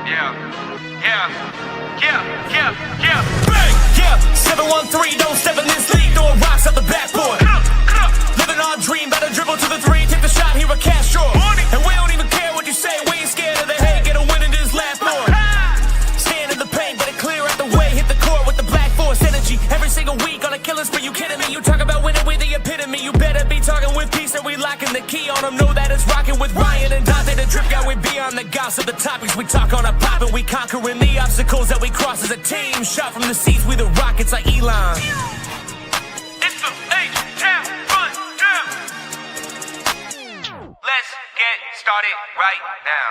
Bang! Yeah, 7-1-3, don't step in this league, throwing rocks out the backboard. Living our dream, better dribble to the three, take the shot, here a cash draw. And we don't even care what you say, we ain't scared of the hate, get a win in this last board. Stand in the paint, better clear out the way, hit the court with the black force energy. Every single week on a killing spree, you kidding me? You talk about winning with the epitome, you better be talking with peace and we locking the key on them. Know that it's rocking with Ryan and Donte, the drip guy, we beyond the gossip, the topics we talk on a pop and we conquering the obstacles that we cross as a team. Shot from the seats, we the Rockets like Elon. It's the H-Town Run Down. Let's get started right now.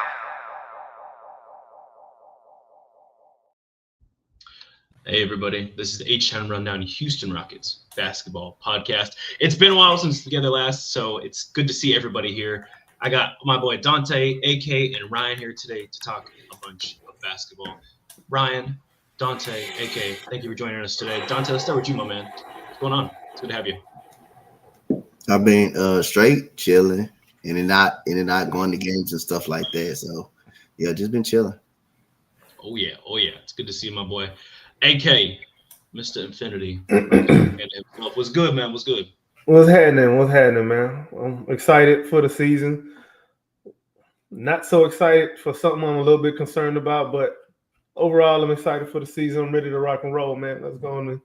Hey everybody, this is the H-Town Rundown Houston Rockets basketball podcast. It's been a while since together last, so it's good to see everybody here. I got my boy Donte, AK, and Ryan here today to talk a bunch of basketball. Ryan, Donte, AK, thank you for joining us today. Donte, let's start with you, my man. What's going on? It's good to have you. I've been straight chilling, in and out going to games and stuff like that. So yeah, just been chilling. Oh yeah. It's good to see you, my boy. AK, Mr. Infinity. What's good, man? What's good? What's happening, man? I'm excited for the season. Not so excited for something I'm a little bit concerned about, but overall, I'm excited for the season. I'm ready to rock and roll, man. Let's go on.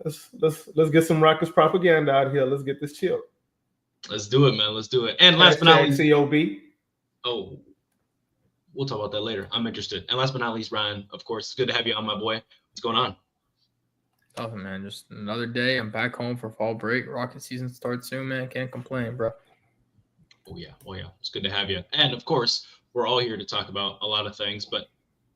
Let's get some Rockets propaganda out here. Let's get this chill. Let's do it, man. Let's do it. And last but not least, COB. Oh, we'll talk about that later. I'm interested. And last but not least, Ryan, of course, it's good to have you on, my boy. What's going on? Nothing, man. Just another day. I'm back home for fall break. Rocket season starts soon, man. Can't complain, bro. Oh yeah. It's good to have you. And of course, we're all here to talk about a lot of things, but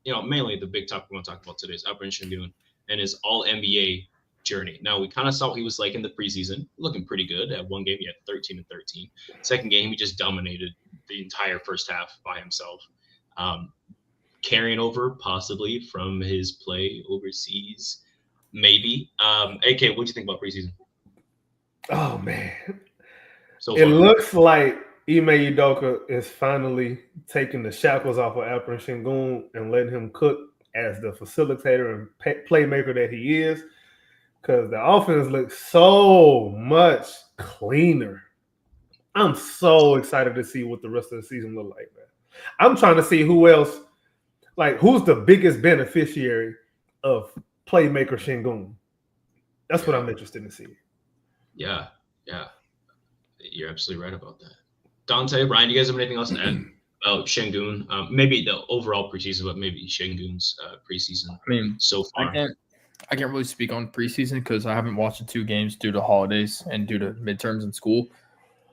mainly the big topic we want to talk about today is Alperen Sengun and his All-NBA journey. Now, we kind of saw what he was like in the preseason, looking pretty good. At one game, he had 13 and 13. Second game, he just dominated the entire first half by himself. Carrying over possibly from his play overseas, maybe. AK, what do you think about preseason? Oh man, so it looks like Ime Udoka is finally taking the shackles off of Alperen Sengun and letting him cook as the facilitator and playmaker that he is, because the offense looks so much cleaner. I'm so excited to see what the rest of the season look like, man. I'm trying to see who else. Like, who's the biggest beneficiary of playmaker Sengun? That's what I'm interested in seeing. Yeah. You're absolutely right about that. Donte, Brian, do you guys have anything else to add about Sengun? Maybe the overall preseason, but maybe Sengun's preseason. I mean, so far. I can't really speak on preseason because I haven't watched the two games due to holidays and due to midterms in school.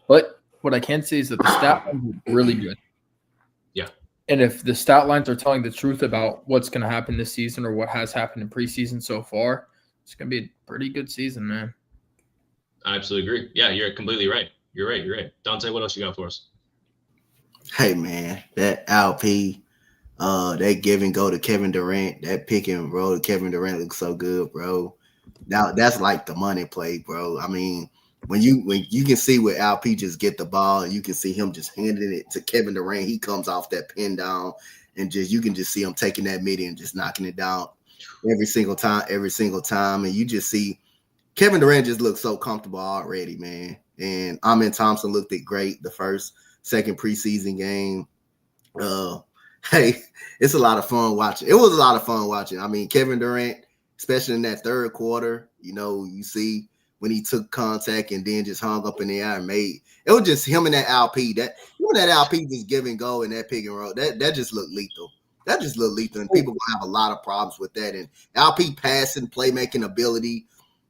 But what I can say is that the stat lines are really good. Yeah. And if the stat lines are telling the truth about what's going to happen this season or what has happened in preseason so far, it's going to be a pretty good season, man. I absolutely agree. Yeah, you're completely right. You're right. Donte, what else you got for us? Hey man, that LP, that give and go to Kevin Durant, that pick and roll to Kevin Durant looks so good, bro. Now that's like the money play, bro. I mean, when you can see where LP just get the ball and you can see him just handing it to Kevin Durant, he comes off that pin down and you can just see him taking that mid and just knocking it down every single time. And you just see Kevin Durant just looks so comfortable already, man. And Amen Thompson looked it great the second preseason game. Hey, it's a lot of fun watching. It was a lot of fun watching. I mean, Kevin Durant, especially in that third quarter, you see when he took contact and then just hung up in the air and made it was just him and that LP. That LP just give and go in that pick and roll. That just looked lethal. That just looked lethal, and people will have a lot of problems with that. And LP passing, playmaking ability,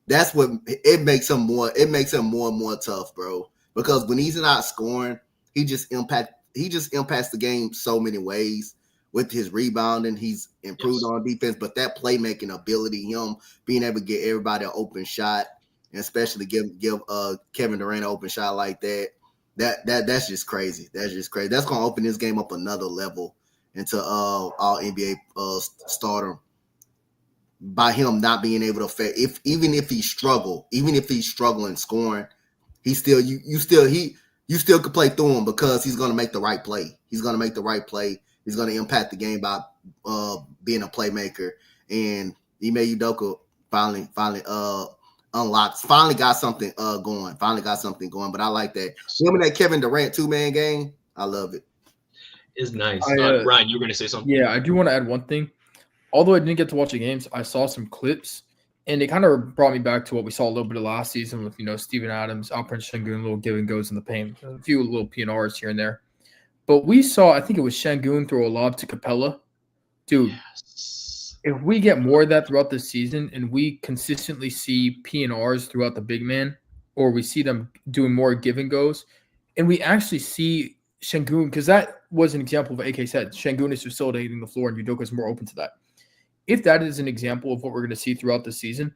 that's what it makes him more. It makes him more and more tough, bro. Because when he's not scoring, he just impacts the game so many ways. With his rebounding, he's improved on defense, but that playmaking ability, him being able to get everybody an open shot, and especially give Kevin Durant an open shot like that's just crazy. That's just crazy. That's gonna open this game up another level into all NBA stardom. By him not being able to even if he's struggling scoring, he still you still could play through him because he's gonna make the right play. He's gonna make the right play. He's going to impact the game by being a playmaker. And Ime Udoka finally unlocked. Finally got something going. But I like that. Remember that Kevin Durant 2-man game? I love it. It's nice. Ryan, you were going to say something? Yeah, I do want to add one thing. Although I didn't get to watch the games, I saw some clips, and it kind of brought me back to what we saw a little bit of last season with, Steven Adams, Alperen Sengun, little give and goes in the paint, a few little PNRs here and there. But we saw, I think it was Sengun throw a lob to Capella. Dude, if we get more of that throughout the season and we consistently see PNRs throughout the big man, or we see them doing more give and goes, and we actually see Sengun, because that was an example of what AK said. Sengun is facilitating the floor, and Udoka is more open to that. If that is an example of what we're going to see throughout the season,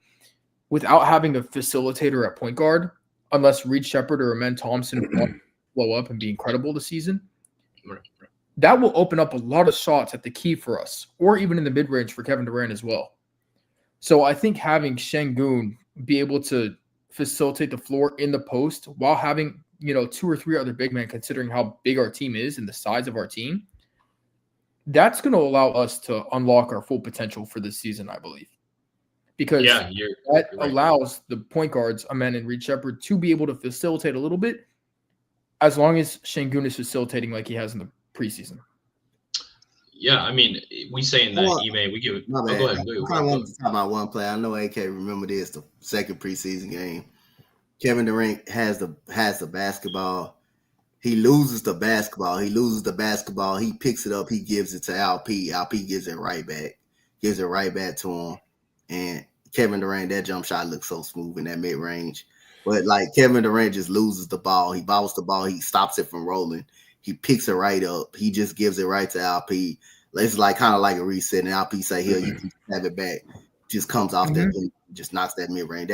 without having a facilitator at point guard, unless Reed Shepherd or Amen Thompson blow up and be incredible this season, that will open up a lot of shots at the key for us, or even in the mid-range for Kevin Durant as well. So I think having Sengun be able to facilitate the floor in the post while having, 2 or 3 other big men, considering how big our team is and the size of our team, that's going to allow us to unlock our full potential for this season, I believe. Because you're right. allows the point guards, Amen and Reed Shepherd, to be able to facilitate a little bit, as long as Sengun is facilitating like he has in the preseason. Yeah, I mean, we saying that, Ime, we give it. My bad. Go ahead. I want to talk about one play. I know AK remember this, the second preseason game. Kevin Durant has the basketball. He loses the basketball. He picks it up. He gives it to LP. LP gives it right back. To him. And Kevin Durant, that jump shot looks so smooth in that mid-range. But, Kevin Durant just loses the ball. He bobbles the ball. He stops it from rolling. He picks it right up. He just gives it right to LP. It's kind of like a reset. And LP say, here, you can have it back. Just comes off that and just knocks that mid-range.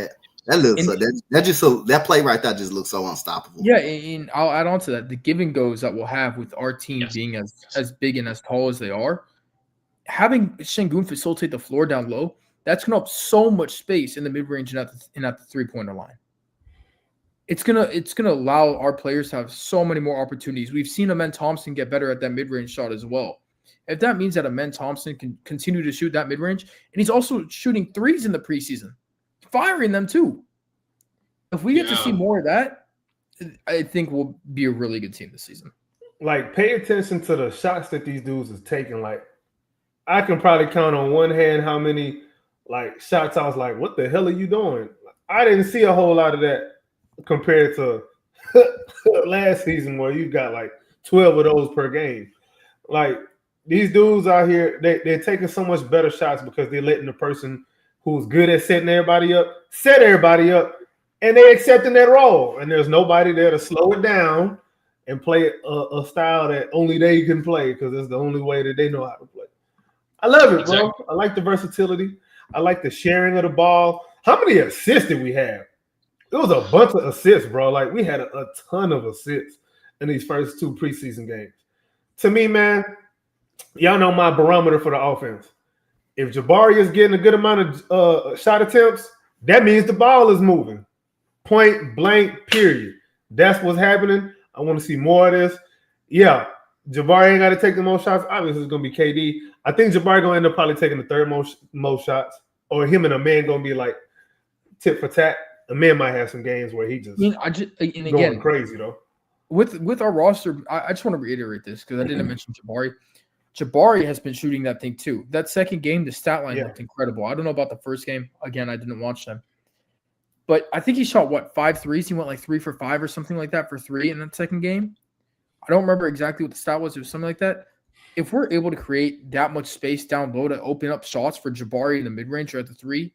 That play right there just looks so unstoppable. Yeah, and I'll add on to that. The give and goes that we'll have with our team being as big and as tall as they are, having Sengun facilitate the floor down low, that's going to have so much space in the mid-range and at the three-pointer line. It's gonna allow our players to have so many more opportunities. We've seen Amen Thompson get better at that mid-range shot as well. If that means that Amen Thompson can continue to shoot that mid-range, and he's also shooting threes in the preseason, firing them too. If we get to see more of that, I think we'll be a really good team this season. Pay attention to the shots that these dudes is taking. I can probably count on one hand how many shots I was like, what the hell are you doing? I didn't see a whole lot of that compared to last season where you got 12 of those per game. These dudes out here, they're taking so much better shots because they're letting the person who's good at setting everybody up set everybody up, and they're accepting that role. And there's nobody there to slow it down and play a style that only they can play because it's the only way that they know how to play. I love it, bro. I like the versatility. I like the sharing of the ball. How many assists did we have? It was a bunch of assists, bro. We had a ton of assists in these first 2 preseason games. To me, man, y'all know my barometer for the offense. If Jabari is getting a good amount of shot attempts, that means the ball is moving. Point blank, period. That's what's happening. I want to see more of this. Yeah, Jabari ain't got to take the most shots. Obviously, it's going to be KD. I think Jabari going to end up probably taking the third most shots, or him and Amen going to be tit for tat. Amen might have some games where he just going crazy, though. With our roster, I just want to reiterate this because I didn't mention Jabari. Jabari has been shooting that thing too. That second game, the stat line looked incredible. I don't know about the first game. Again, I didn't watch them. But I think he shot, 5 threes? He went 3 for 5 or something like that for 3 in that second game. I don't remember exactly what the stat was. It was something like that. If we're able to create that much space down low to open up shots for Jabari in the mid-range or at the 3,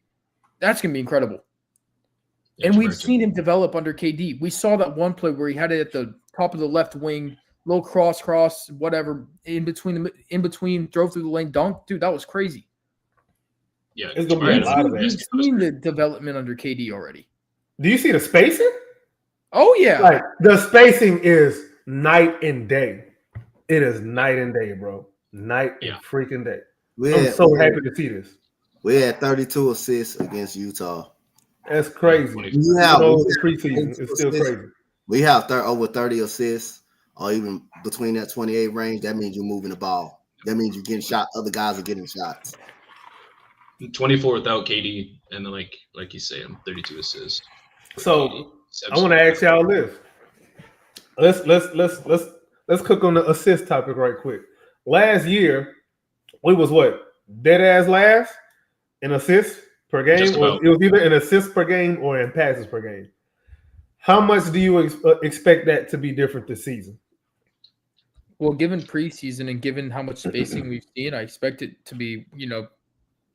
that's going to be incredible. And we've seen him develop under KD. We saw that one play where he had it at the top of the left wing, little cross, whatever, in between, drove through the lane, dunk. Dude, that was crazy. Yeah, it's gonna be a lot of that. We've seen the development under KD already. Do you see the spacing? Oh yeah, the spacing is night and day. It is night and day, bro. Night and freaking day. I'm so happy to see this. We had 32 assists against Utah. That's crazy. Preseason is still crazy. We have over 30 assists, or even between that 28 range. That means you're moving the ball. That means you're getting shot. Other guys are getting shots. 24 without KD, and then like you say, 32 assists. So I want to ask y'all this. Let's cook on the assist topic right quick. Last year, we was what, dead ass last in assists per game, or it was either in assists per game or in passes per game. How much do you expect that to be different this season? Well, given preseason and given how much spacing we've seen, I expect it to be,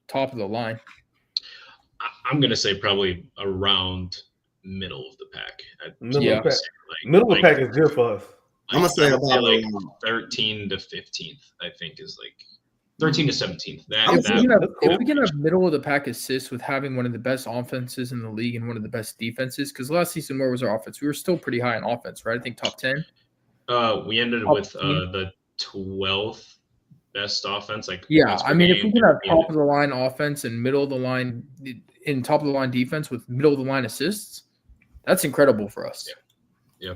top of the line. I'm gonna say probably around middle of the pack. Middle of the pack is good for us. I'm gonna say about like 13 to 15th. I think is like 13 to 17th. If we can have middle of the pack assists with having one of the best offenses in the league and one of the best defenses, because last season, where was our offense? We were still pretty high in offense, right? I think top 10. We ended with the 12th best offense. If we can have top of the line offense and middle of the line in top of the line defense with middle of the line assists, that's incredible for us. Yeah.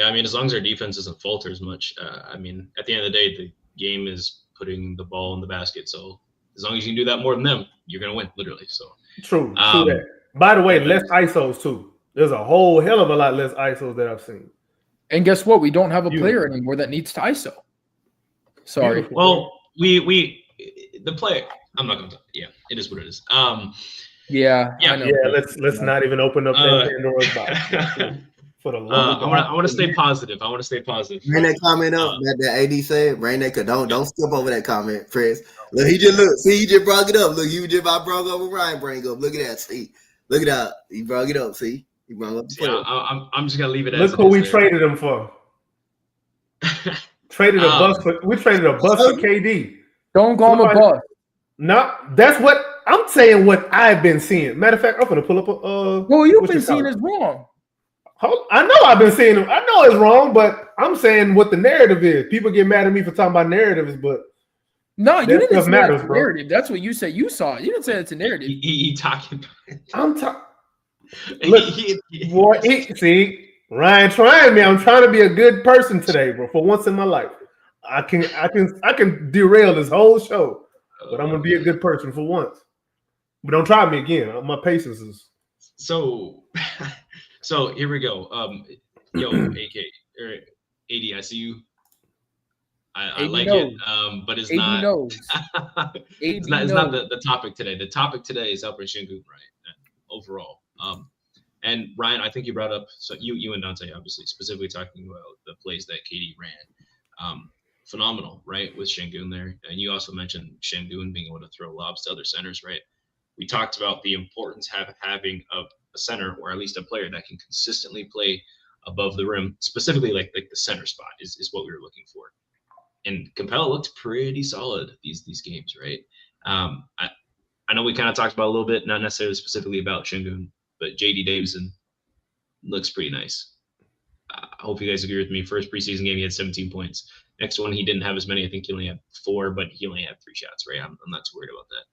I mean, as long as our defense doesn't falter as much, at the end of the day, the game is putting the ball in the basket. So as long as you can do that more than them, you're gonna win, literally. So true that. By the way, less ISOs too. There's a whole hell of a lot less ISOs that I've seen. And guess what? We don't have a player anymore that needs to ISO. Sorry. Beautiful. Well, we the player. I'm not gonna. Yeah, it is what it is. Yeah. I know. Yeah. Let's not even open up that Pandora's box. For the love I want to stay positive. Bring that comment up that AD said. Bring that. Don't skip over that comment, Chris. Look, he just brought it up. Look, you just about brought up what Ryan bring up. Look at that. See, look at that. He brought it up. See, he brought up the player. I'm just gonna leave it. Look who we traded him for. Traded a bus for KD. Don't call him a bus. No, that's what I'm saying. What I've been seeing. Matter of fact, I'm gonna pull up Well, you've been seeing is wrong. I know I've been seeing it. I know it's wrong, but I'm saying what the narrative is. People get mad at me for talking about narratives, but no, you didn't say it's a narrative. That's what you said. You saw it. You didn't say it's a narrative. He talking. I'm talking. Look, see, Ryan trying me. I'm trying to be a good person today, bro. For once in my life, I can derail this whole show, but I'm gonna be a good person for once. But don't try me again. My patience is So here we go. Yo, AK or AD, I see you. I like knows. it. But it's AD not. Knows. It's not the topic today. The topic today is Alperen Sengun, right? Overall. And Ryan, I think you brought up you and Donte obviously specifically talking about the plays that KD ran. Phenomenal, right? With Sengun there, and you also mentioned Sengun being able to throw lobs to other centers, right? We talked about the importance of having a center or at least a player that can consistently play above the rim, specifically like the center spot is what we were looking for. And Capella looked pretty solid these games, right? I know we kind of talked about a little bit, not necessarily specifically about Sengun, but JD Davison looks pretty nice. I hope you guys agree with me. First preseason game, he had 17 points. Next one, he didn't have as many. I think he only had 4, but he only had 3 shots, right? I'm not too worried about that.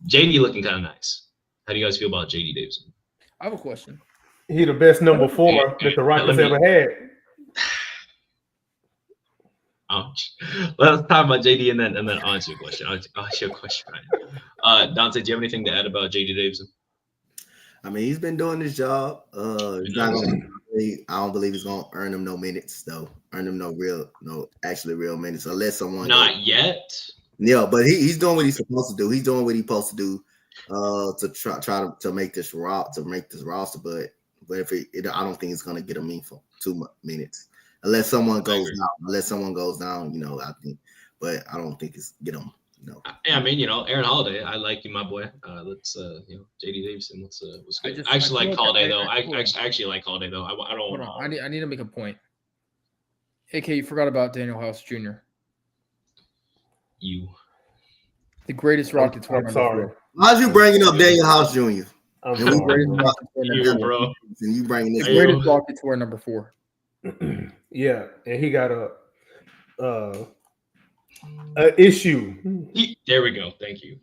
JD looking kind of nice. How do you guys feel about JD Davison? I have a question. He the best number 4 that the Rockets ever had. Ouch. Let's talk about JD and then answer your question. I'll ask you a question, Ryan. Donte, do you have anything to add about JD Davison? I mean, he's been doing his job. He's not gonna, I don't believe he's gonna earn him no minutes though. Earn him no real minutes unless someone. Not yet. Yeah, but he's doing what he's supposed to do. He's doing what he's supposed to do to try to make this roster. But if I don't think it's gonna get him meaningful 2 minutes unless someone goes down. I think, but I don't think it's get him. No. I mean, Aaron Holiday. I like you, my boy. Let's, JD Davison. Let's good. I actually like Holiday though. I actually like Holiday though. I don't. Hold on. I need to make a point. AK, you forgot about Daniel House Jr. The greatest Rockets. I'm sorry. How's you bringing up Daniel House Jr.? I'm sorry. Bro. And you bringing this the greatest Rockets were number 4. Yeah, and he got a issue. There we go. Thank you.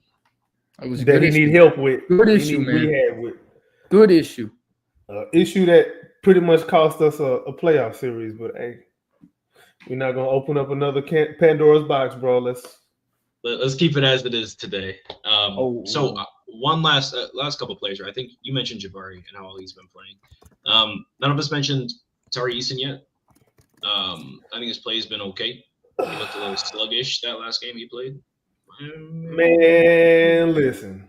It was that he need help with. Good issue, man. Good issue. Issue that pretty much cost us a playoff series, but hey, We're not gonna open up another Pandora's box, bro. Let's keep it as it is today. So one last couple plays. I think you mentioned Jabari and how well he's been playing. None of us mentioned Tari Eason yet. I think his play has been okay. He looked a little sluggish that last game he played. Man, listen.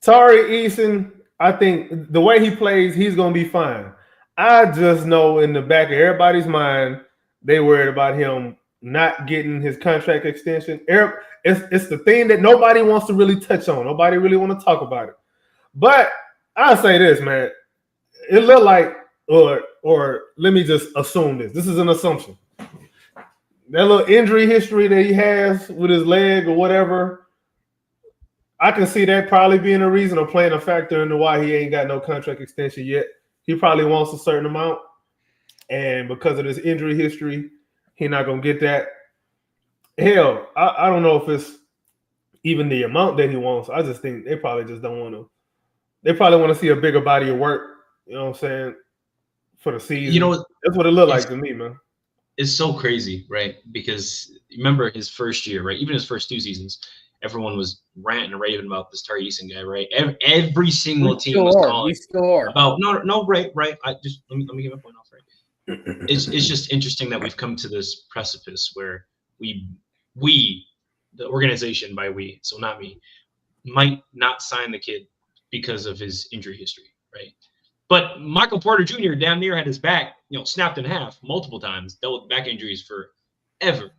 Tari Eason, I think the way he plays, he's going to be fine. I just know in the back of everybody's mind, they worried about him not getting his contract extension. It's the thing that nobody wants to really touch on. Nobody really want to talk about it. But I'll say this, man. It looked like, or let me just assume this. This is an assumption. That little injury history that he has with his leg or whatever, I can see that probably being a reason or playing a factor into why he ain't got no contract extension yet. He probably wants a certain amount, and because of this injury history, he's not gonna get that. Hell, I don't know if it's even the amount that he wants. I just think they probably just don't want to. They probably want to see a bigger body of work. You know what I'm saying? For the season, that's what it looked like to me, man. It's so crazy, right? Because remember his first year, right? Even his first 2 seasons, everyone was ranting and raving about this Tari Eason guy, right? Every single team was calling. We still are. About no, right. I just let me get my point off, right? It's just interesting that we've come to this precipice where we, the organization by we, so not me, might not sign the kid because of his injury history, right? But Michael Porter Jr. damn near had his back, snapped in half multiple times, dealt with back injuries forever,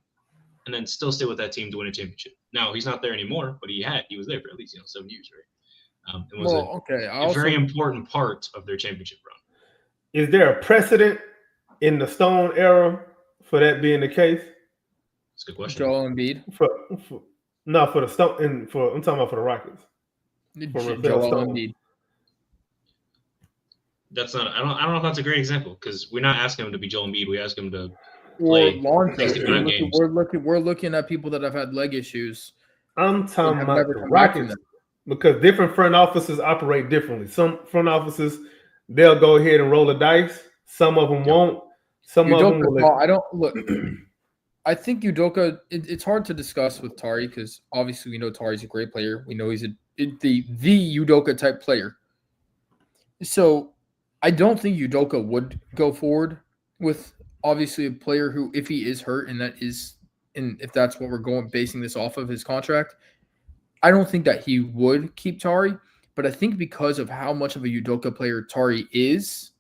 and then still stay with that team to win a championship. Now he's not there anymore, but he was there for at least 7 years, right? It was a very important part of their championship run. Is there a precedent in the Stone era for that being the case? That's a good question. Joel Embiid. For the Stone, I'm talking about for the Rockets. For Joel Embiid. That's not. I don't know if that's a great example because we're not asking him to be Joel Embiid. We ask him to play 65 games. We're looking at people that have had leg issues. I'm talking about the Rockets because different front offices operate differently. Some front offices they'll go ahead and roll the dice. Some of them won't. Some of them will. I don't look. I think Udoka. It's hard to discuss with Tari because obviously we know Tari's a great player. We know he's the Udoka type player. So I don't think Udoka would go forward with obviously a player who, if he is hurt and if that's what we're basing this off of his contract, I don't think that he would keep Tari. But I think because of how much of a Udoka player Tari is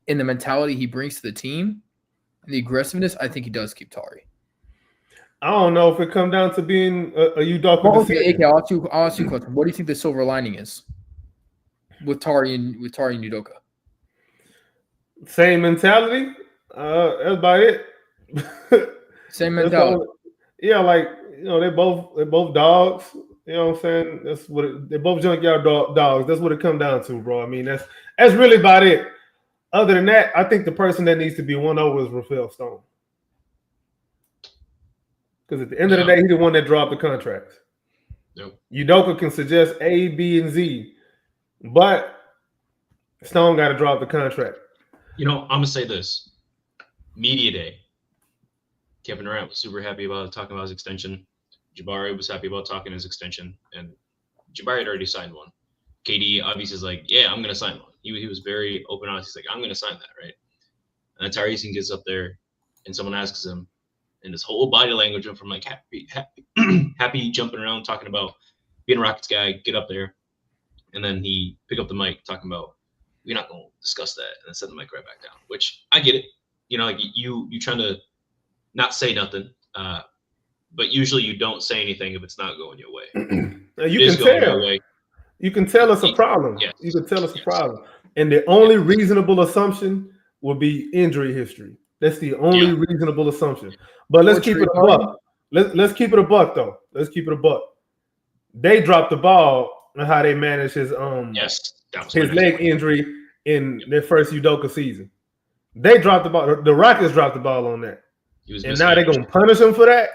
and the mentality he brings to the team, the aggressiveness, I think he does keep Tari. I don't know if it comes down to being a Udoka. Okay, I'll ask you a question. What do you think the silver lining is with Tari and Udoka? Same mentality. That's about it. Same mentality. Yeah, they're both dogs. You know what I'm saying? That's what they're both junkyard dogs. That's what it comes down to, bro. I mean, that's really about it. Other than that, I think the person that needs to be won over is Rafael Stone. Because at the end of the day, he's the one that dropped the contracts. Yep. Udoka can suggest A, B, and Z, but Stone got to drop the contract. I'm gonna say this: media day. Kevin Durant was super happy about talking about his extension. Jabari was happy about talking his extension, and Jabari had already signed one. KD obviously is like, yeah, I'm gonna sign one. He was very open and honest. He's like, I'm gonna sign that, right? And then Tari Eason gets up there, and someone asks him, and his whole body language went from like happy jumping around talking about being a Rockets guy, get up there, and then he pick up the mic talking about, we're not gonna discuss that, and then set the mic right back down. Which I get it, you trying to not say nothing, but usually you don't say anything if it's not going your way. You can tell it's a problem. Yes. You can tell it's a problem, and the only reasonable assumption will be injury history. That's the only reasonable assumption. But let's keep it a buck. Let's keep it a buck, though. Let's keep it a buck. They dropped the ball on how they managed his leg injury in their first Udoka season. They dropped the ball. The Rockets dropped the ball on that. And now they're gonna punish him for that.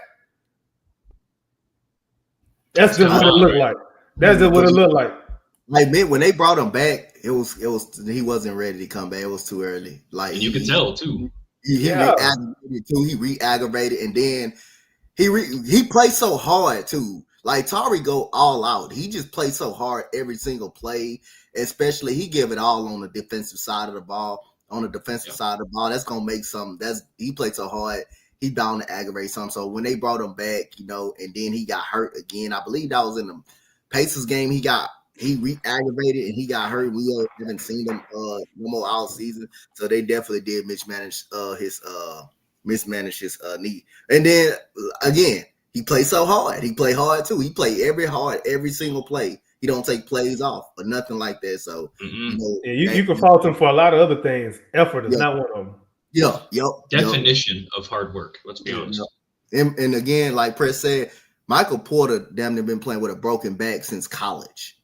That's just what it looked like. That's just what it looked like. Like when they brought him back, it was he wasn't ready to come back. It was too early. Like and you could tell too. He re-aggravated too. He re-aggravated, and then he plays so hard too. Like Tari go all out. He just plays so hard every single play. Especially he give it all on the defensive side of the ball. On the defensive side of the ball, that's gonna make some. He played so hard. He bound to aggravate some. So when they brought him back, and then he got hurt again. I believe that was in the Pacers game. He re-aggravated and he got hurt. We haven't seen him no more all season. So they definitely did mismanage his knee. And then again, he played so hard. He played hard too. He played every single play. He don't take plays off or nothing like that. So you can fault him for a lot of other things. Effort is not one of them. Definition of hard work. Let's be honest. And again, like Press said, Michael Porter damn near been playing with a broken back since college.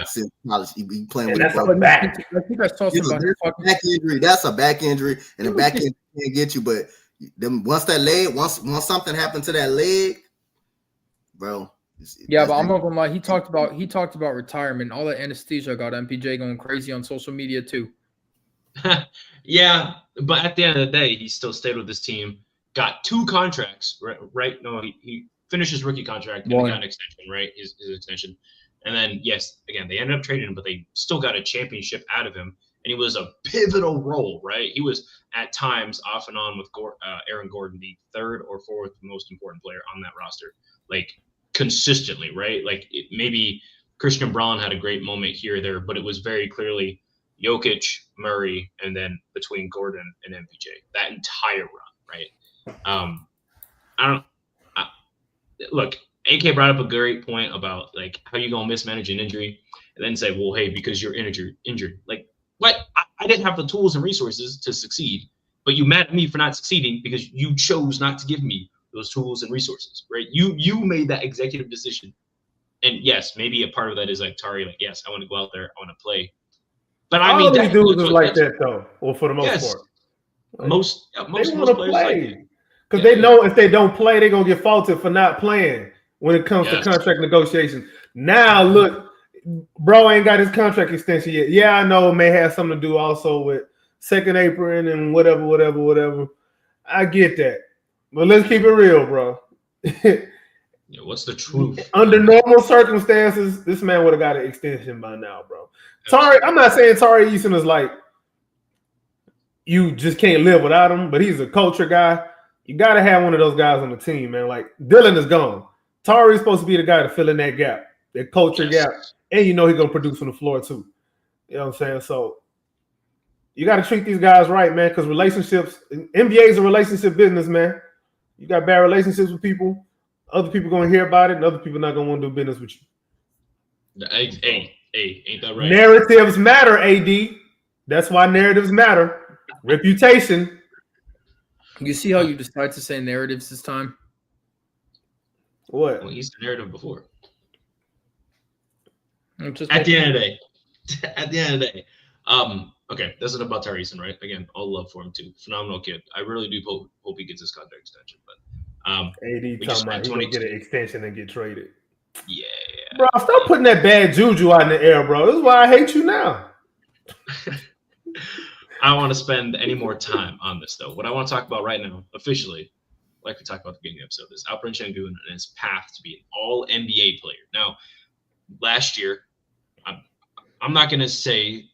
Since college, he playing with a broken back. I think I saw somebody talking back injury. That's a back injury, and a back injury can't get you. But once something happened to that leg, bro. But I'm not gonna lie. He talked about retirement. All that anesthesia got MPJ going crazy on social media too. Yeah, but at the end of the day, he still stayed with his team. Got 2 contracts, right? No, he finished his rookie contract and got an extension, right? His extension. And then, yes, again, they ended up trading him, but they still got a championship out of him. And he was a pivotal role, right? He was at times off and on with Aaron Gordon, the 3rd or 4th most important player on that roster, consistently, right? Maybe Christian Braun had a great moment here or there, but it was very clearly Jokic, Murray, and then between Gordon and MPJ, that entire run, right? Look, AK brought up a great point about how you gonna mismanage an injury and then say, well, hey, because you're injured. What? I didn't have the tools and resources to succeed, but you mad at me for not succeeding because you chose not to give me those tools and resources, right? You made that executive decision. And yes, maybe a part of that is Tari, yes, I want to go out there, I want to play. But I mean, these dudes is like that though, or for the most part. Most they want to play because they know if they don't play, they're gonna get faulted for not playing when it comes to contract negotiations. Now look, bro ain't got his contract extension yet. Yeah, I know it may have something to do also with second apron and whatever. I get that, but let's keep it real, bro. What's the truth? Under normal circumstances, this man would have got an extension by now, bro. Tari, I'm not saying Tari Eason is you just can't live without him, but he's a culture guy. You got to have one of those guys on the team, man. Dylan is gone. Tari's supposed to be the guy to fill in that gap, that culture gap, and he's going to produce on the floor too. You know what I'm saying? So you got to treat these guys right, man, because relationships, NBA is a relationship business, man. You got bad relationships with people, other people going to hear about it, and other people not going to want to do business with you. Hey, ain't that right? Narratives matter, AD. That's why narratives matter. Reputation. You see how you decide to say narratives this time? What? Well, he's the narrative before. At the end of the day. Okay, this is about Tari Eason, right? Again, all love for him too. Phenomenal kid. I really do hope he gets his contract extension. But AD talking about he's gonna get an extension and get traded. Yeah. Bro, stop putting that bad juju out in the air, bro. This is why I hate you now. I don't want to spend any more time on this, though. What I want to talk about right now, officially, like we talked about at the beginning of the episode, is Alperen Sengun and his path to be an all-NBA player. Now, last year, I'm not going to say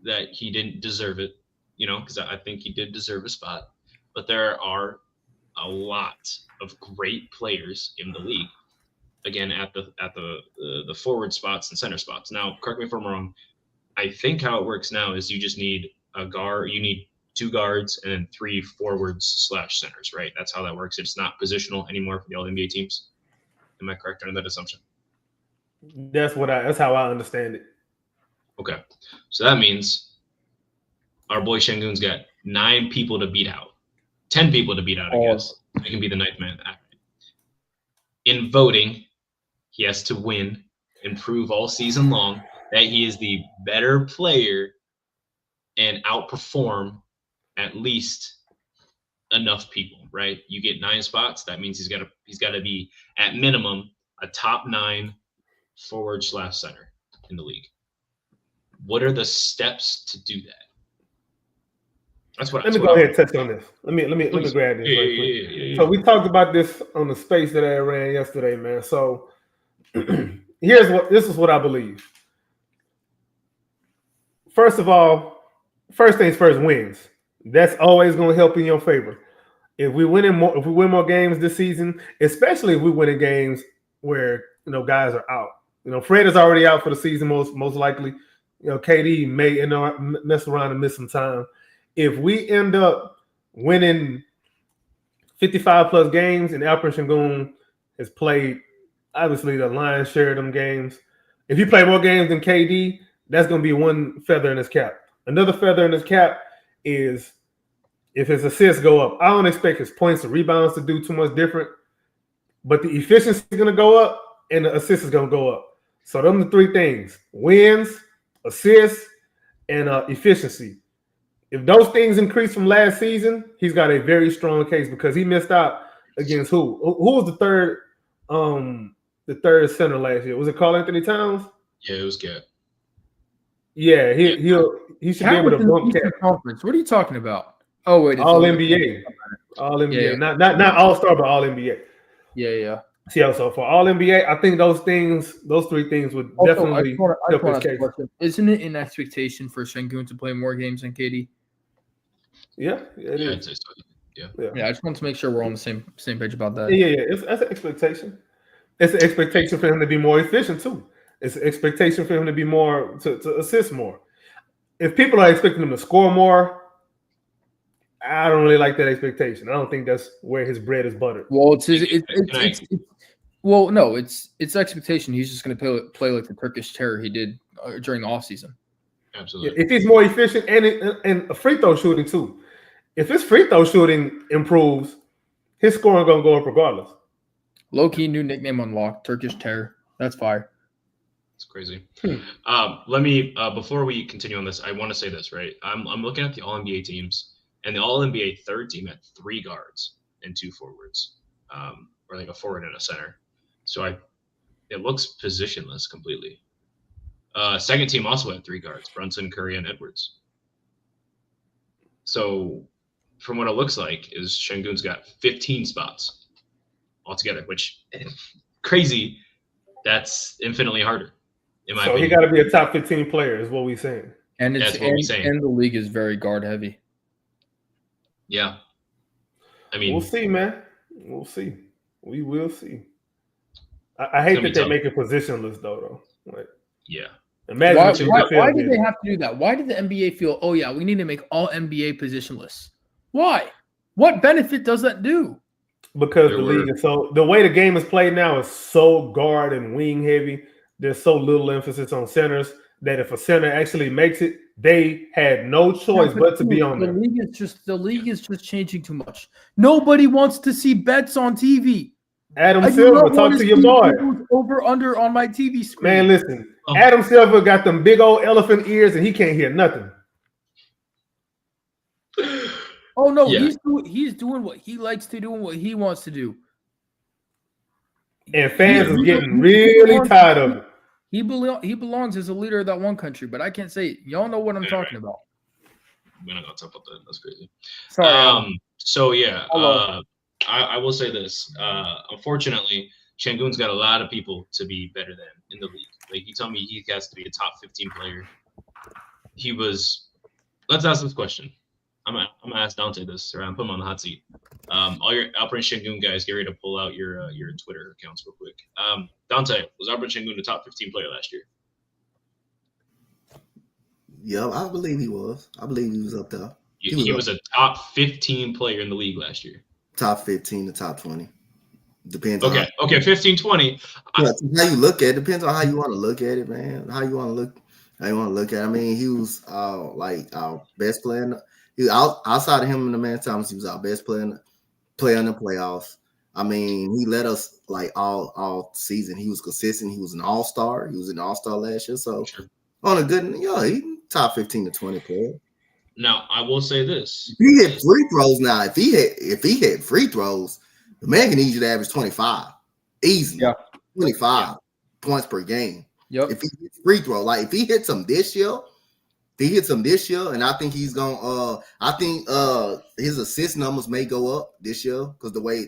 that he didn't deserve it, because I think he did deserve a spot. But there are a lot of great players in the league. Again, at the forward spots and center spots. Now, correct me if I'm wrong. I think how it works now is you just need a guard. You need 2 guards and then 3 forwards/centers, right? That's how that works. It's not positional anymore for the All-NBA teams. Am I correct on that assumption? That's how I understand it. Okay, so that means our boy Sengun's got 9 people to beat out, 10 people to beat out. I guess he can be the 9th man. In voting, he has to win and prove all season long that he is the better player and outperform at least enough people, right? You get 9 spots. That means he's got to be at minimum a top 9 forward/center in the league. What are the steps to do that? That's what. Let me go ahead and touch on this. Let me grab this right quick. Yeah. So we talked about this on the space that I ran yesterday, man. So this is what I believe. First of all, first things first, wins. That's always going to help in your favor. If we win more games this season, especially if we win in games where guys are out. Fred is already out for the season most likely. KD may mess around and miss some time. If we end up winning 55 plus games and Alperen Sengun has played obviously the lion's share of them games. If you play more games than KD, that's going to be one feather in his cap. Another feather in his cap is if his assists go up. I don't expect his points and rebounds to do too much different, but the efficiency is going to go up and the assist is going to go up. So them the three things: wins, assists, and efficiency. If those things increase from last season, he's got a very strong case because he missed out against who? Who was the third center last year? Was it Karl Anthony Towns? Yeah, it was Cat. Yeah, he should be able to bump Cat. Conference. What are you talking about? Oh wait, All NBA, not All Star, but All NBA. Yeah. So for All NBA, I think those three things would definitely help his case. Isn't it an expectation for Sengun to play more games than KD? Yeah, it is. I'd say so. Yeah. I just want to make sure we're on the same page about that. Yeah. That's an expectation. It's an expectation for him to be more efficient too. It's an expectation for him to be more to assist more. If people are expecting him to score more, I don't really like that expectation. I don't think that's where his bread is buttered. Well, it's expectation. He's just going to play like the Turkish terror he did during the offseason. Absolutely. If he's more efficient and free throw shooting too. If his free throw shooting improves, his scoring going to go up regardless. Low-key new nickname unlocked, Turkish terror. That's fire. It's crazy. Let me before we continue on this, I want to say this, right? I'm looking at the All NBA teams, and the All NBA third team had 3 guards and 2 forwards, or like a forward and a center. So it looks positionless completely. Second team also had 3 guards: Brunson, Curry, and Edwards. So from what it looks like, is Sengun's got 15 spots altogether, which crazy. That's infinitely harder. So he got to be a top 15 player, is what we're saying. And the league is very guard heavy. Yeah. I mean, we'll see, man. We'll see. We will see. I hate that they make it positionless, though. Like, yeah. Imagine why did they have to do that? Why did the NBA feel, oh, yeah, we need to make all NBA positionless? Why? What benefit does that do? Because the league is the way the game is played now is so guard and wing heavy. There's so little emphasis on centers that if a center actually makes it, they had no choice but to be on there. The league is just changing too much. Nobody wants to see bets on TV. Adam Silver, talk to your boy. Over under on my TV screen. Man, listen. Adam Silver got them big old elephant ears and he can't hear nothing. Oh no, yeah. He's doing what he likes to do and what he wants to do. And fans are getting really tired of it. He belongs as a leader of that one country, but I can't say it. Y'all know what I'm talking about. We're not gonna talk about that. That's crazy. Sorry. So yeah, I will say this. Unfortunately, Sengun's got a lot of people to be better than in the league. Like, you tell me he has to be a top 15 player. Let's ask this question. I'm gonna ask Donte this, or I'm putting him on the hot seat. All your Alperen Sengun guys, get ready to pull out your Twitter accounts real quick. Donte, was Alperen Sengun the top 15 player last year? Yeah, I believe he was. I believe he was up there. He was a top 15 player in the league last year. Top 15 to top 20. Depends. Okay, 15, 20. How you look at it depends on how you want to look at it, man. How you want to look at it. I mean, he was like our best player. Outside of him and the Man Thomas, he was our best player in the playoffs. I mean, he led us like all season. He was consistent. He was an all-star. He was an all-star last year. So on a good, he top 15 to 20 player. Now, I will say this. If he hit free throws now, if he hit free throws, the man can easily average 25. Easy. Yeah. 25 points per game. Yep. If he hits free throw, like if he hits them this year, If he hits them this year, and I think he's gonna I think his assist numbers may go up this year because the way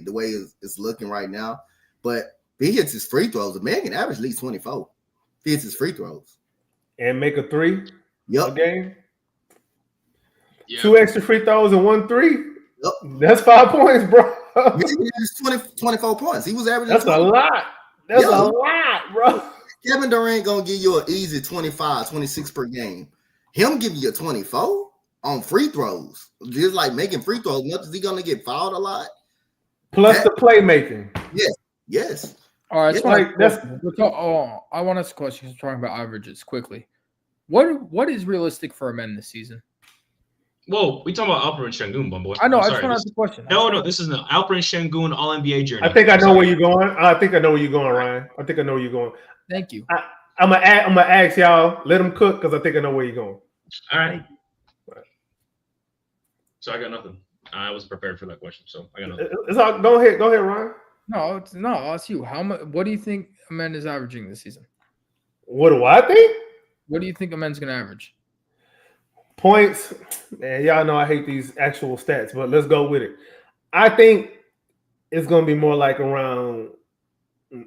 it's looking right now. But if he hits his free throws, the man can average at least 24. If he hits his free throws. And make a 3 a Yep. game. Yeah. 2 extra free throws and 1 3. Yep. That's 5 points, bro. He's 24 points. He was averaging. That's 20. a lot. That's Yeah. a lot, bro. Kevin Durant gonna give you an easy 25, 26 per game. Him giving you a 24 on free throws, just like making free throws. Much as he gonna get fouled a lot. Plus the playmaking. Yes. All right, Yeah, so I want to ask a question. 'Cause we're talking about averages quickly. What is realistic for a man this season? Whoa, we talking about Alperen Sengun, Bumboy. I know. I'm I sorry, just want to this- ask a question. No, this isn't Alperen Sengun All NBA journey. I think I I'm know sorry. where you're going. Ryan. I think I know where you're going. Thank you. I'm gonna ask y'all. Let them cook because I think I know where you're going. All right. So I got nothing. I wasn't prepared for that question, so I got nothing. It's all. Go ahead, Ryan. No, I'll ask you. How much? What do you think a man is averaging this season? What do I think? What do you think a man's going to average? Points. Man, y'all know I hate these actual stats, but let's go with it. I think it's gonna be more like around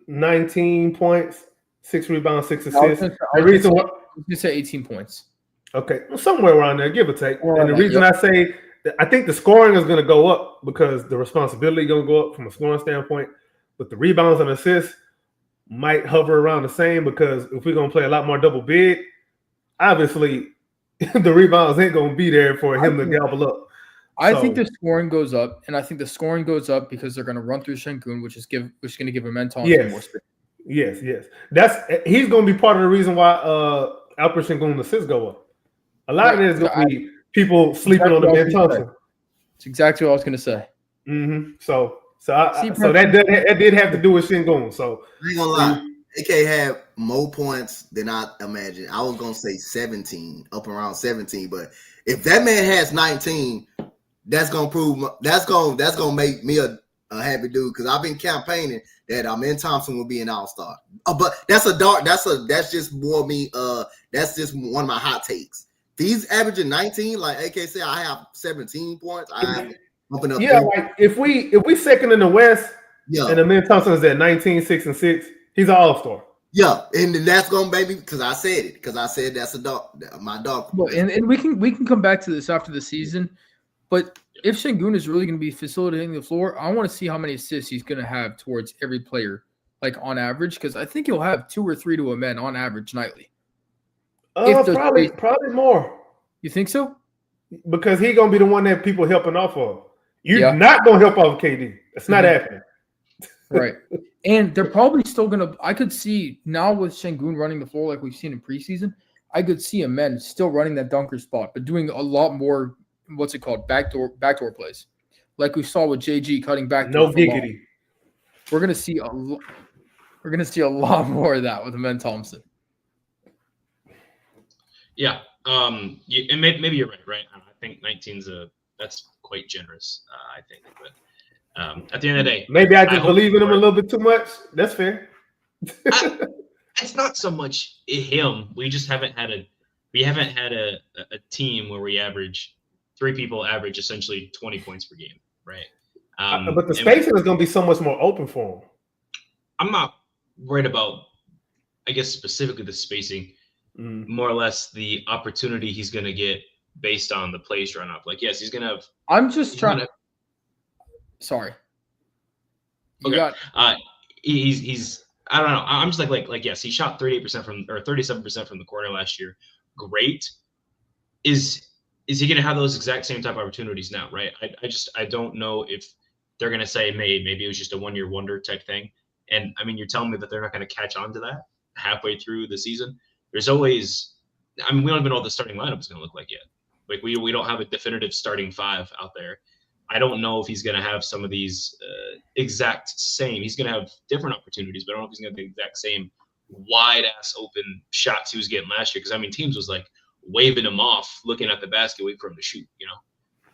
19 points, 6 rebounds, 6 assists. The reason why. You say 18 points. Okay, somewhere around there, give or take. Or And the that, reason I say that I think the scoring is going to go up because the responsibility is going to go up from a scoring standpoint, but the rebounds and assists might hover around the same because if we're going to play a lot more double big, obviously the rebounds ain't going to be there for him to gobble up. I think the scoring goes up, and I think the scoring goes up because they're going to run through Sengun, which is going to give him Thompson more space. Yes. He's going to be part of the reason why Alperen Sengun assists go up. A lot of it is going to be people sleeping on the Ben Thompson. It's exactly what I was going to say. Mm-hmm. So that did have to do with Sengun. So I ain't gonna lie, AK had more points than I imagined. I was gonna say 17, up around 17, but if that man has 19, that's gonna make me a happy dude because I've been campaigning that Ben Thompson will be an all-star. But that's just more me. That's just one of my hot takes. If he's averaging 19, like AK said, I have 17 points. I have bumping up. Yeah, like if we second in the West, yeah, and Ben Thompson is at 19, 6 and 6, he's an all-star. Yeah, and that's gonna maybe because I said it because I said that's my dog. Well, and we can come back to this after the season, but if Sengun is really going to be facilitating the floor, I want to see how many assists he's going to have towards every player, like on average, because I think he'll have 2 or 3 to a man on average nightly. Probably more. You think so? Because he's gonna be the one that people helping off of. You're not gonna help off KD. It's not happening. Right. And they're probably still gonna. I could see now with Sengun running the floor like we've seen in preseason. I could see a men still running that dunker spot, but doing a lot more. What's it called? Backdoor plays, like we saw with JG cutting back. No giggity. We're gonna see a lot more of that with Ben Thompson. Yeah, and maybe you're right. I think 19's that's quite generous. I think, but at the end of the day, maybe I just believe in him a little bit too much. That's fair. It's not so much him. We just haven't had a team where we average 3 people average essentially 20 points per game, right? But the spacing is going to be so much more open for him. I'm not worried about, I guess, specifically the spacing. More or less the opportunity he's going to get based on the plays run up. Like, yes, he's going to have. I'm just trying to. Sorry. Okay. He's. I don't know. I'm just like yes, he shot 38% or 37% from the corner last year. Great. Is he going to have those exact same type of opportunities now? Right. I don't know if they're going to say maybe it was just a 1-year wonder type thing. And I mean, you're telling me that they're not going to catch on to that halfway through the season. There's always, I mean, we don't even know what the starting lineup is going to look like yet. Like we don't have a definitive starting 5 out there. I don't know if he's going to have some of these exact same. He's going to have different opportunities, but I don't know if he's going to have the exact same wide ass open shots he was getting last year. Because I mean, teams was like waving him off, looking at the basket, waiting for him to shoot.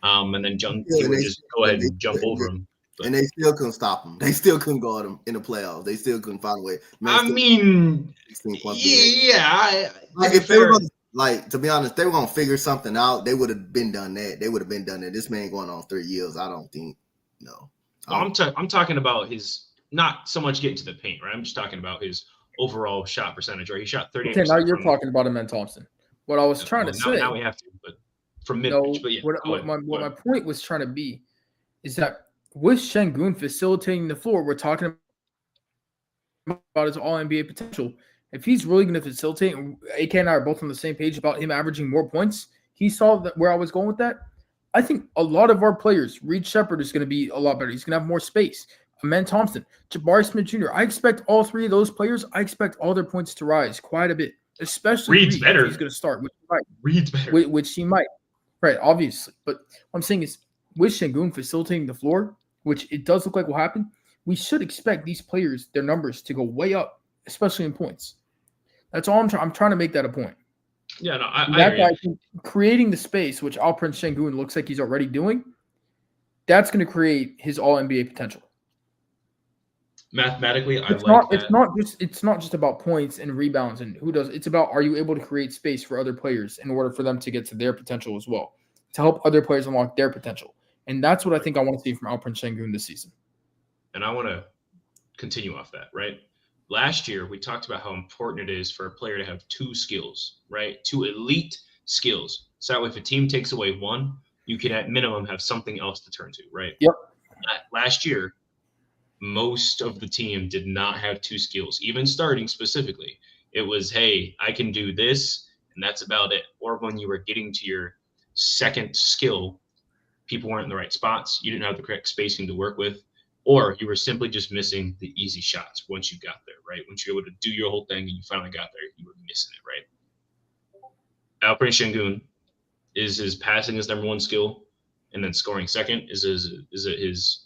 And then he would just go ahead and jump over him. But, and they still couldn't stop him. They still couldn't guard him in the playoffs. They still couldn't find a way. I mean, yeah. Like if Like, to be honest, they were gonna figure something out. They would have been done that. They would have been done that. This man going on 3 years. I don't think. No. Well, I'm talking about his not so much getting to the paint, right? I'm just talking about his overall shot percentage, right? He shot 38%. Okay, now you're talking about Amen Thompson. What I was trying to say. Now we have to, but from mid No, pitch. But yeah, what my point was trying to be is that with Sengun facilitating the floor, we're talking about his all NBA potential. If he's really going to facilitate, and AK and I are both on the same page about him averaging more points, he saw that where I was going with that. I think a lot of our players, Reed Shepard is going to be a lot better. He's going to have more space. Amen Thompson, Jabari Smith Jr. I expect all three of those players. I expect all their points to rise quite a bit, especially Reed's better. He's going to start, Reed's better, which he might, right? Obviously, but what I'm saying is with Sengun facilitating the floor, which it does look like will happen, we should expect these players, their numbers to go way up, especially in points. That's all I'm trying to make that a point. Yeah, no, I agree. Creating the space, which Alperen Sengun looks like he's already doing, that's going to create his all NBA potential. Mathematically, it's not just about points and rebounds and who does. It's about, are you able to create space for other players in order for them to get to their potential as well, to help other players unlock their potential. And that's what I think I want to see from Alperen Sengun this season. And I want to continue off that, right? Last year, we talked about how important it is for a player to have two skills, right? Two elite skills. So that way, if a team takes away one, you can at minimum have something else to turn to, right? Yep. Last year, most of the team did not have two skills, even starting specifically. It was, hey, I can do this, and that's about it. Or when you were getting to your second skill, people weren't in the right spots. You didn't have the correct spacing to work with. Or you were simply just missing the easy shots once you got there, right? Once you're able to do your whole thing and you finally got there, you were missing it, right? Alperen Sengun, is his passing his number one skill, and then scoring second? Is it his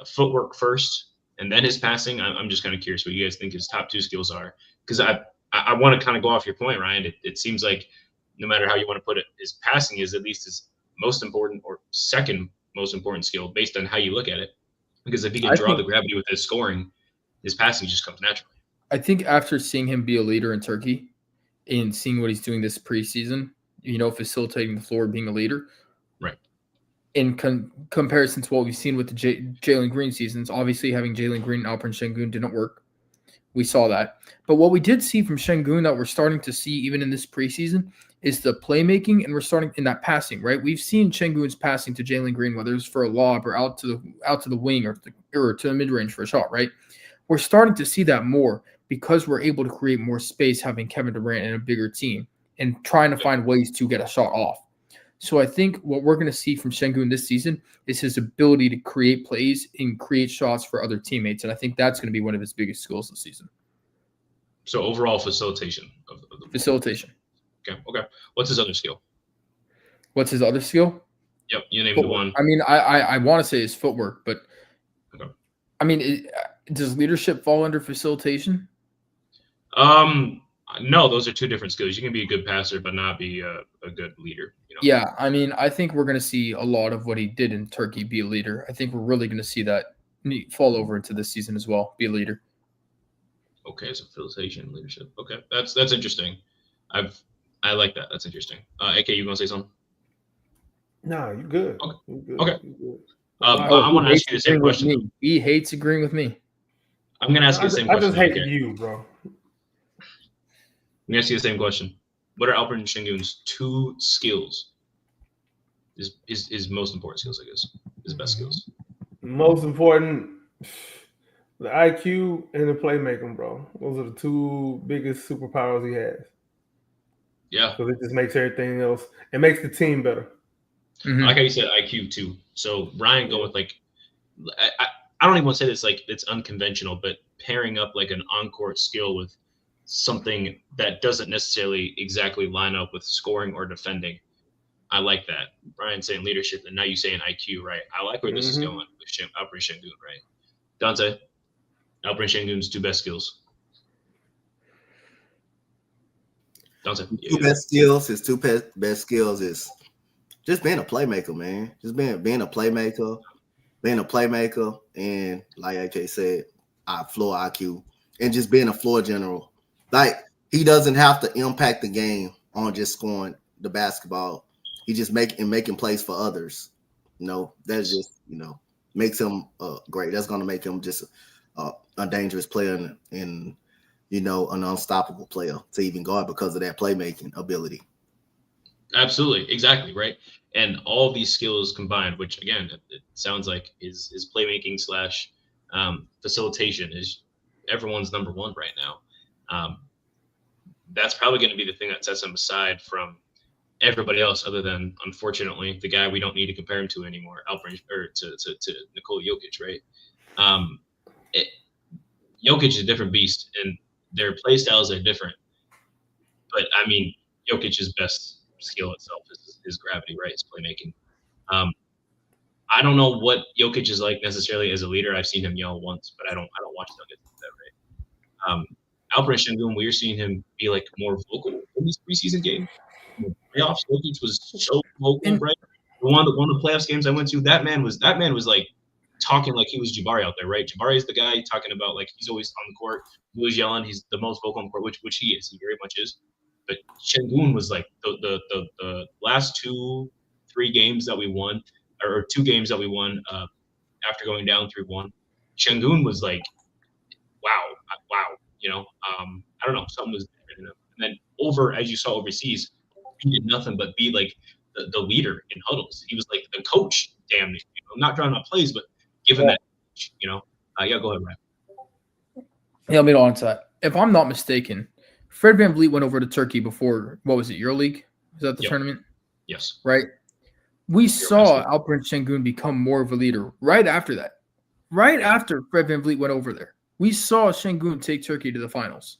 footwork first, and then his passing? I'm just kind of curious what you guys think his top two skills are, because I want to kind of go off your point, Ryan. It seems like no matter how you want to put it, his passing is at least his most important or second most important skill based on how you look at it. Because if he can draw the gravity with his scoring, his passing just comes naturally. I think after seeing him be a leader in Turkey and seeing what he's doing this preseason, facilitating the floor, being a leader, right? In comparison to what we've seen with the Jalen Green seasons, obviously having Jalen Green and Alperen Sengun didn't work. We saw that. But what we did see from Sengun that we're starting to see even in this preseason is the playmaking, and we're starting in that passing, right? We've seen Sengun's passing to Jalen Green, whether it's for a lob or out to the wing or to the mid-range for a shot, right? We're starting to see that more because we're able to create more space having Kevin Durant and a bigger team and trying to find ways to get a shot off. So I think what we're going to see from Sengun this season is his ability to create plays and create shots for other teammates, and I think that's going to be one of his biggest skills this season. So overall facilitation. Of the facilitation. Okay. What's his other skill? What's his other skill? Yep, you named the one. I mean, I want to say his footwork, but okay. I mean, does leadership fall under facilitation? No, those are two different skills. You can be a good passer, but not be a good leader. Yeah, I mean, I think we're going to see a lot of what he did in Turkey be a leader. I think we're really going to see that fall over into this season as well, be a leader. Okay, so facilitation, leadership. Okay, that's interesting. I like that. That's interesting. AK, you want to say something? No, you're good. Okay. You're good. Okay. You're good. I want to ask you the same question. He hates agreeing with me. I'm going to ask you the same question. I just hate you, bro. I'm going to ask you the same question. What are Alperen Sengun's two skills? His most important skills, I guess. His best skills. Most important, the IQ and the playmaking, bro. Those are the two biggest superpowers he has. Yeah. So it just makes everything else. It makes the team better. Mm-hmm. I like how you said IQ too. So Ryan going with I don't even want to say this like it's unconventional, but pairing up like an on-court skill with something that doesn't necessarily exactly line up with scoring or defending. I like that. Ryan saying leadership, and now you saying IQ, right? I like where this is going with Alperen Sengun, right? Donte, Alperen Sengun's two best skills. Donte, his two best skills is just being a playmaker, man. Just being a playmaker, and like AK said, floor IQ, and just being a floor general. Like, he doesn't have to impact the game on just scoring the basketball. He just making plays for others. That's just makes him great. That's gonna make him just a dangerous player and an unstoppable player to even guard because of that playmaking ability. Absolutely, exactly, right. And all these skills combined, which again, it sounds like his playmaking slash facilitation is everyone's number one right now. That's probably going to be the thing that sets him aside from everybody else, other than, unfortunately, the guy we don't need to compare him to anymore, Alperen, or to Nikola Jokic, right? Jokic is a different beast, and their play styles are different. But I mean, Jokic's best skill itself is his gravity, right? His playmaking. I don't know what Jokic is like necessarily as a leader. I've seen him yell once, but I don't watch Nuggets like that, right? Alperen Sengun, we're seeing him be like more vocal in these preseason games. In the playoffs, Jokic was so vocal, right? One of the playoffs games I went to, that man was like talking like he was Jabari out there, right? Jabari is the guy talking about like he's always on the court, he was yelling, he's the most vocal on the court, which he is, he very much is. But Sengun was like the last 2-3 games that we won, or 2 games that we won after going down 3-1. Sengun was like, wow. I don't know, something was different in him. And then as you saw overseas, he did nothing but be like the leader in huddles. He was like the coach, damn it. Not drawing up plays, but giving that, yeah, go ahead, Ryan. Yeah, let me on to that. If I'm not mistaken, Fred VanVleet went over to Turkey before, what was it, EuroLeague? Is that the tournament? Yes. Right? We saw Alperen Sengun become more of a leader right after that. Right after Fred VanVleet went over there. We saw Sengun take Turkey to the finals.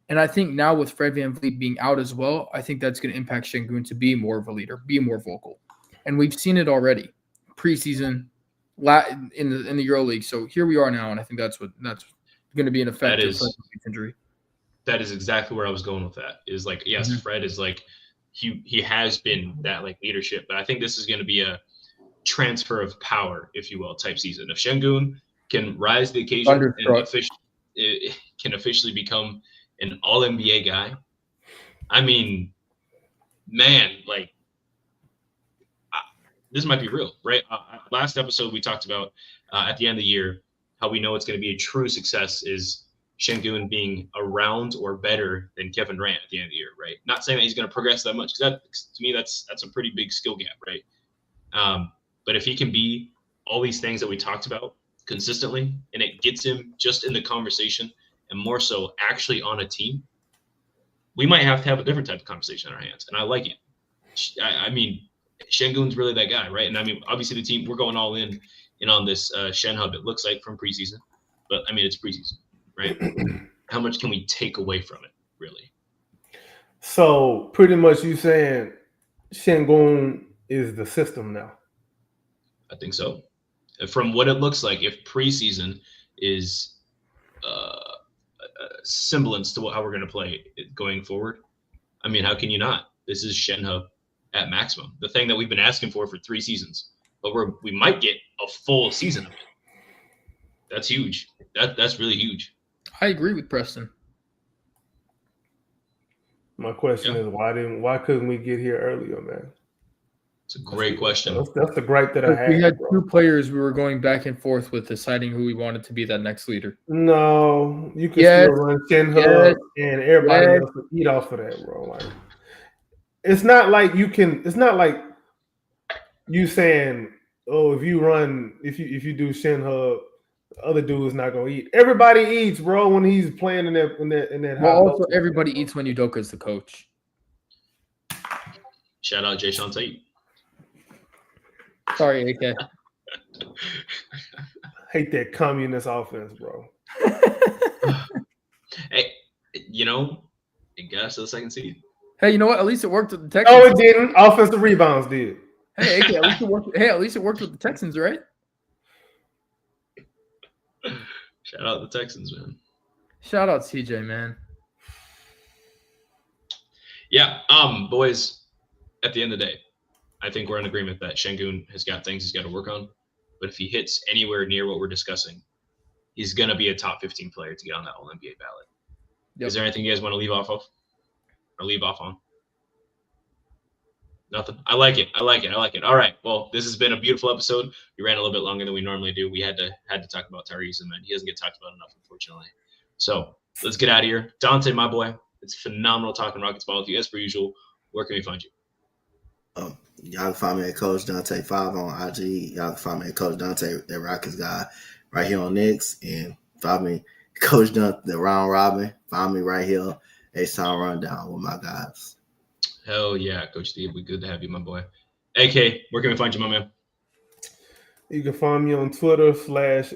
And I think now with Fred VanVleet being out as well, I think that's going to impact Sengun to be more of a leader, be more vocal. And we've seen it already. Preseason, in the EuroLeague. So here we are now, and I think that's going to be an effect of Fred VanVleet's injury. That is exactly where I was going with that. Is like, yes, Fred is like he has been that like leadership, but I think this is going to be a transfer of power, if you will, type season. If Sengun can rise to the occasion and can officially become an all-NBA guy, I mean, man, like this might be real, right? Last episode we talked about at the end of the year how we know it's going to be a true success is Sengun being around or better than Kevin Durant at the end of the year, right? Not saying that he's going to progress that much, because to me that's a pretty big skill gap, right? But if he can be all these things that we talked about consistently, and it gets him just in the conversation and more so actually on a team, we might have to have a different type of conversation on our hands. And I like it. I mean, Sengun's really that guy, right? And I mean, obviously the team, we're going all in on this Shen Hub, it looks like, from preseason. But I mean, it's preseason, right? How much can we take away from it, really? So pretty much you saying Sengun is the system now? I think so. From what it looks like, if preseason is a semblance to how we're going to play it going forward, I mean, how can you not? This is Shen Hub at maximum, the thing that we've been asking for 3 seasons, but we might get a full season of it. That's huge. That's really huge. I agree with Preston. My question is, why couldn't we get here earlier, man? It's a great question. That's the gripe that I had. We had 2 players we were going back and forth with deciding who we wanted to be that next leader. No, you can still run Shen Hub, and everybody else will eat off of that, bro. Like, it's not like you saying, oh, if you do Shen Hub, the other dude's not gonna eat. Everybody eats, bro, when he's playing in that. Well, also everybody eats when Udoka's the coach. Shout out Jay Sean Tate. Sorry, AK. Hate that communist offense, bro. Hey, it got us to the second seed. Hey, you know what? At least it worked with the Texans. Oh, it didn't. Offensive rebounds did. Hey, AK, at least it worked with the Texans, right? Shout out the Texans, man. Shout out CJ, man. Yeah, boys, at the end of the day, I think we're in agreement that Sengun has got things he's got to work on. But if he hits anywhere near what we're discussing, he's going to be a top 15 player to get on that All-NBA ballot. Yep. Is there anything you guys want to leave off of? Or leave off on? Nothing. I like it. All right. Well, this has been a beautiful episode. We ran a little bit longer than we normally do. We had to talk about Tyrese, and man, he doesn't get talked about enough, unfortunately. So let's get out of here. Donte, my boy, it's phenomenal talking Rockets ball with you as per usual. Where can we find you? Y'all can find me at Coach Donte 5 on IG. Y'all can find me at Coach Donte, the Rockets guy, right here on X. And find me Coach Donte, the Round Robin. Find me right here. H-Town Rundown with my guys. Hell yeah, Coach Steve. We good to have you, my boy. AK, where can we find you, my man? You can find me on Twitter /X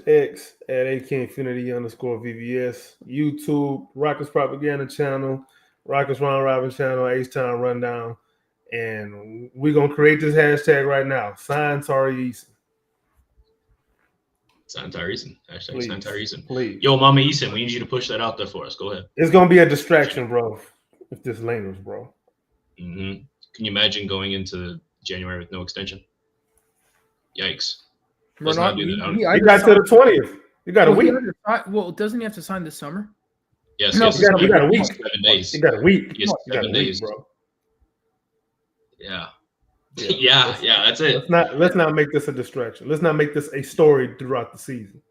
at AKinfinity_VVS, YouTube, Rockets Propaganda Channel, Rockets Round Robin Channel, H-Town Rundown. And we're going to create this hashtag right now. Sign Tari Eason. Sign Tyrese. Hashtag Please, sign Tyrese. please. Yo, Mama Eason, we need you to push that out there for us. Go ahead. It's going to be a distraction, bro, if this lingers, bro. Mm-hmm. Can you imagine going into January with no extension? Yikes. Let's not do that. You got to the 20th. You got a week. Well, doesn't he have to sign this summer? Yes, No, yes. you got a week. 7 days. You got a week. Yes, You got 7 a week, days. bro. Yeah. Yeah, that's it. Let's not make this a distraction. Let's not make this a story throughout the season.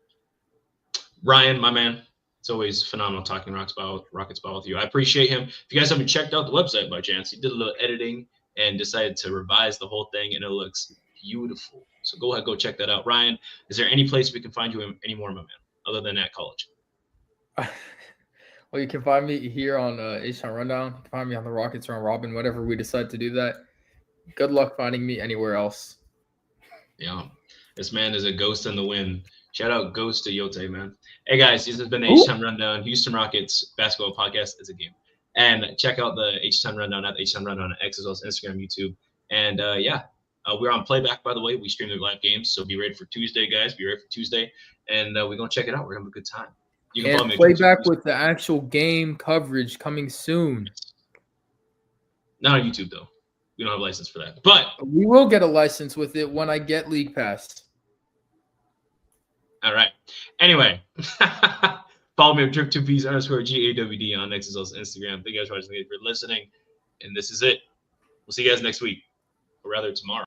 Ryan, my man, it's always phenomenal talking Rockets ball with you. I appreciate him. If you guys haven't checked out the website by chance, he did a little editing and decided to revise the whole thing, and it looks beautiful. So go ahead, go check that out. Ryan, is there any place we can find you anymore, my man, other than at college? Well, you can find me here on H-Town Rundown. You can find me on the Rockets Round Robin, whenever we decide to do that. Good luck finding me anywhere else. Yeah, this man is a ghost in the wind. Shout out Ghost to Yote, man. Hey, guys, this has been the H-Town Rundown, Houston Rockets basketball podcast. It's a game. And check out the H-Town Rundown at H-Town Rundown at X as well as Instagram, YouTube. And, we're on playback, by the way. We stream the live games, so be ready for Tuesday, guys. Be ready for Tuesday. And we're going to check it out. We're going to have a good time. You can follow me. Playback with the actual game coverage coming soon. Not on YouTube, though. We don't have a license for that. But we will get a license with it when I get League Pass. All right. Anyway, follow me at drip2ps_GAWD on X as well as Instagram. Thank you guys for listening. And this is it. We'll see you guys next week, or rather tomorrow.